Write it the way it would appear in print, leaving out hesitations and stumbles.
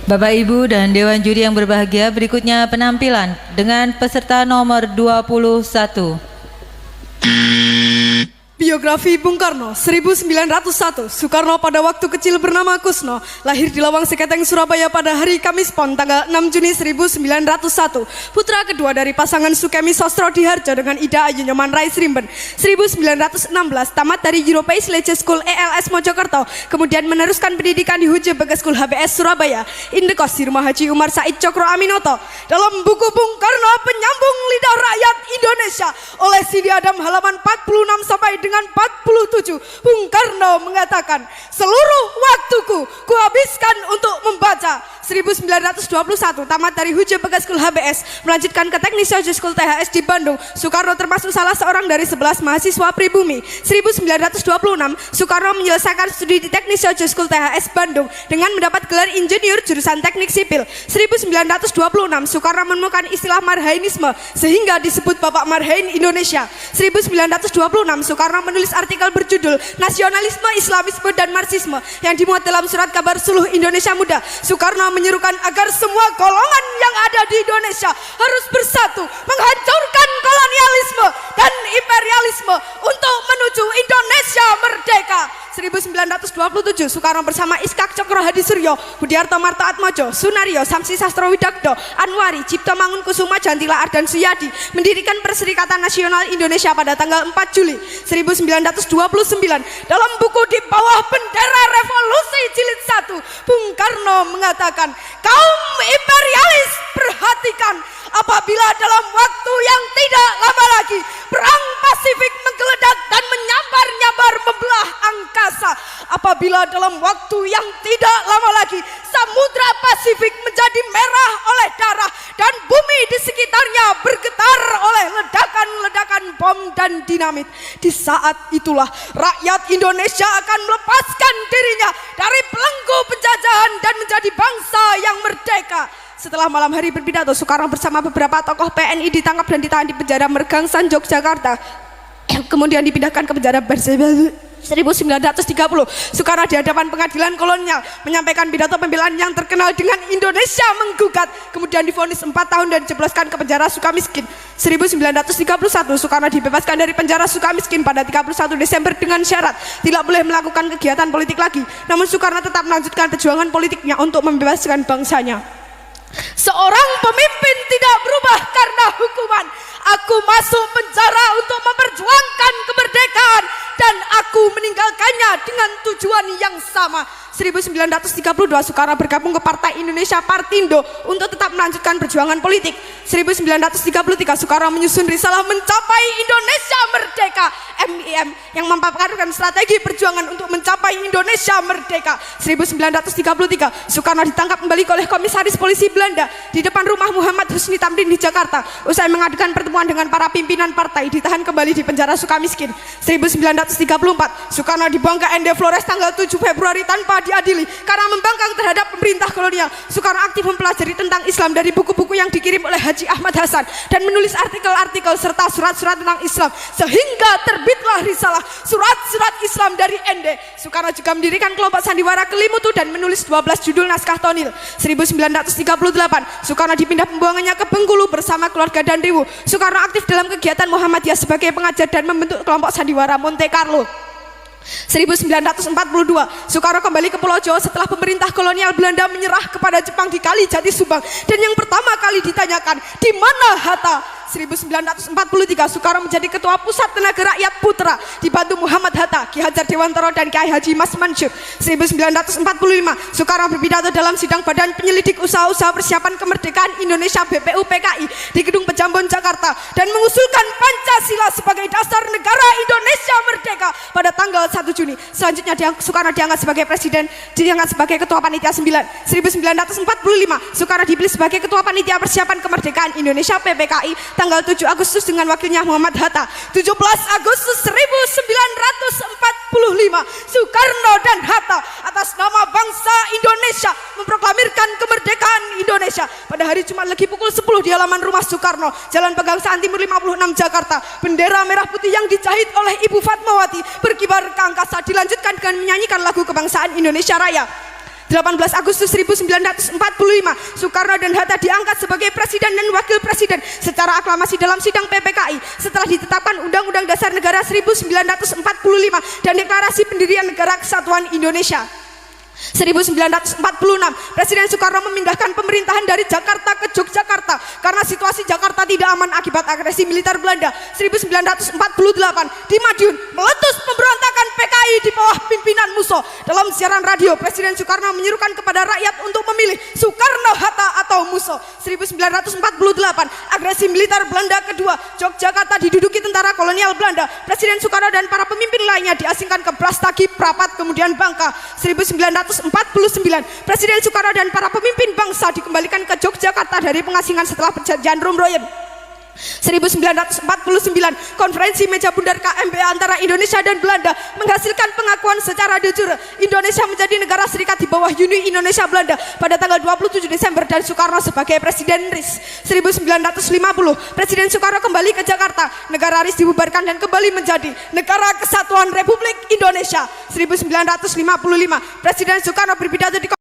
Bapak Ibu dan Dewan Juri yang berbahagia, berikutnya penampilan dengan peserta nomor 21. Biografi Bung Karno, 1901. Soekarno pada waktu kecil bernama Kusno, lahir di Lawang Seketeng, Surabaya pada hari Kamis Pon tanggal 6 Juni 1901. Putra kedua dari pasangan Sukemi Sostro Diharjo dengan Ida Ayu Nyoman Rais Rimben. 1916 tamat dari European Leisure School ELS Mojokerto, kemudian meneruskan pendidikan di Huje Bagas School HBS Surabaya. Indekos di Rumah Haji Umar Said Cokro Aminoto. Dalam buku Bung Karno Penyambung Lidah Rakyat Indonesia oleh Sidi Adam halaman 46 sampai dengan 47, Bung Karno mengatakan, seluruh waktuku kuhabiskan untuk membaca. 1921 tamat dari Huje Bagas School HBS, melanjutkan ke Teknik Social School THS di Bandung. Soekarno termasuk salah seorang dari 11 mahasiswa pribumi. 1926 Soekarno menyelesaikan studi di Teknik Social School THS Bandung dengan mendapat gelar insinyur jurusan Teknik Sipil. 1926 Soekarno menemukan istilah Marhainisme sehingga disebut Bapak Marhain Indonesia. 1926 Soekarno menulis artikel berjudul Nasionalisme, Islamisme, dan Marxisme yang dimuat dalam surat kabar Suluh Indonesia Muda. Soekarno menyerukan agar semua golongan yang ada di Indonesia harus bersatu menghancurkan kolonialisme dan imperialisme untuk menuju Indonesia merdeka. 1927 Soekarno bersama Iskak Cokro Hadi Suryo, Budiarto Marto Atmojo, Sunario, Samsi Sastro Widakdo, Anwari, Cipto Mangunkusuma, Jantila Ardan Suyadi mendirikan Perserikatan Nasional Indonesia pada tanggal 4 Juli 1929. Dalam buku Di Bawah Bendera Revolusi Jilid 1, Bung Karno mengatakan, kaum imperialis perhatikan, apabila dalam waktu yang tidak lama lagi perang Pasifik menggeledak dan menyambar-nyambar membelah angkasa, apabila dalam waktu yang tidak lama lagi Samudra Pasifik menjadi merah oleh darah dan bumi di sekitarnya bergetar oleh ledakan-ledakan bom dan dinamit, di saat itulah rakyat Indonesia akan melepaskan dirinya dari belenggu penjajahan dan menjadi bangsa yang merdeka. Setelah malam hari berpidato, Soekarno bersama beberapa tokoh PNI ditangkap dan ditahan di penjara Mergangsan, Yogyakarta. Kemudian dipindahkan ke penjara Bersebelu. 1930 Soekarno di hadapan pengadilan kolonial menyampaikan pidato pembelaan yang terkenal dengan Indonesia menggugat, kemudian divonis 4 tahun dan dijebloskan ke penjara Sukamiskin. 1931 Soekarno dibebaskan dari penjara Sukamiskin pada 31 Desember dengan syarat tidak boleh melakukan kegiatan politik lagi. Namun Soekarno tetap melanjutkan perjuangan politiknya untuk membebaskan bangsanya. Seorang pemimpin tidak berubah karena hukuman. Aku masuk penjara untuk memperjuangkan kemerdekaan dan aku meninggalkannya dengan tujuan yang sama. 1932 Soekarno bergabung ke Partai Indonesia Partindo untuk tetap melanjutkan perjuangan politik. 1933 Soekarno menyusun risalah Mencapai Indonesia Merdeka (MIM) yang memaparkan strategi perjuangan untuk mencapai Indonesia merdeka. 1933 Soekarno ditangkap kembali oleh Komisaris Polisi Belanda di depan rumah Muhammad Husni Tamrin di Jakarta. Usai mengadakan pertemuan dengan para pimpinan partai, ditahan kembali di penjara Sukamiskin. 1934 Soekarno dibuang ke ND Flores tanggal 7 Februari tanpa diadili karena membangkang terhadap pemerintah kolonial. Soekarno aktif mempelajari tentang Islam dari buku-buku yang dikirim oleh Haji Ahmad Hasan dan menulis artikel-artikel serta surat-surat tentang Islam sehingga terbitlah risalah Surat-Surat Islam dari ND. Soekarno juga mendirikan kelompok sandiwara Kelimutu dan menulis 12 judul naskah tonil. 1938 Soekarno dipindah pembuangannya ke Bengkulu bersama keluarga dan Riwu. Soekarno aktif dalam kegiatan Muhammadiyah sebagai pengajar dan membentuk kelompok sandiwara Monte Carlo. 1942 Soekarno kembali ke Pulau Jawa setelah pemerintah kolonial Belanda menyerah kepada Jepang di Kali Jati Subang, dan yang pertama kali ditanyakan, di mana Hatta? 1943 Soekarno menjadi ketua Pusat Tenaga Rakyat Putra dibantu Muhammad Hatta, Ki Hajar Dewantara dan Kiai Haji Mas Mansur. 1945 Soekarno berpidato dalam sidang Badan Penyelidik Usaha-Usaha Persiapan Kemerdekaan Indonesia BPUPKI di Gedung Pejambon Jakarta dan mengusulkan Pancasila sebagai dasar negara Indonesia merdeka pada tanggal 1 Juni. Selanjutnya Soekarno diangkat sebagai presiden, diangkat sebagai ketua panitia 9. 1945 Soekarno dipilih sebagai ketua panitia persiapan kemerdekaan Indonesia PPKI tanggal 7 Agustus dengan wakilnya Muhammad Hatta. 17 Agustus 1945 Soekarno dan Hatta atas nama bangsa Indonesia memproklamirkan kemerdekaan Indonesia. Pada hari Jumat Legi pukul 10 di halaman rumah Soekarno, Jalan Pegangsaan Timur 56 Jakarta, bendera merah putih yang dijahit oleh Ibu Fatmawati berkibar ke angkasa, dilanjutkan dengan menyanyikan lagu kebangsaan Indonesia Raya. 18 Agustus 1945, Soekarno dan Hatta diangkat sebagai Presiden dan Wakil Presiden secara aklamasi dalam sidang PPKI setelah ditetapkan Undang-Undang Dasar Negara 1945 dan Deklarasi Pendirian Negara Kesatuan Indonesia. 1946, Presiden Soekarno memindahkan pemerintahan dari Jakarta ke Yogyakarta karena situasi Jakarta tidak aman akibat agresi militer Belanda. 1948, di Madiun meletus pemberontakan PKI di bawah pimpinan Musso. Dalam siaran radio, Presiden Soekarno menyerukan kepada rakyat untuk memilih Soekarno-Hatta atau Musso. 1948, agresi militer Belanda kedua, Yogyakarta diduduki tentara kolonial Belanda. Presiden Soekarno dan para pemimpin lainnya diasingkan ke Brastagi, Prapat, kemudian Bangka. 1949, Presiden Soekarno dan para pemimpin bangsa dikembalikan ke Yogyakarta dari pengasingan setelah perjanjian Rumroyen. 1949, konferensi meja bundar KMP antara Indonesia dan Belanda menghasilkan pengakuan secara de jure Indonesia menjadi negara serikat di bawah Uni Indonesia Belanda pada tanggal 27 Desember dan Soekarno sebagai Presiden RIS. 1950, Presiden Soekarno kembali ke Jakarta, negara RIS dibubarkan dan kembali menjadi Negara Kesatuan Republik Indonesia. 1955, Presiden Soekarno berpidato di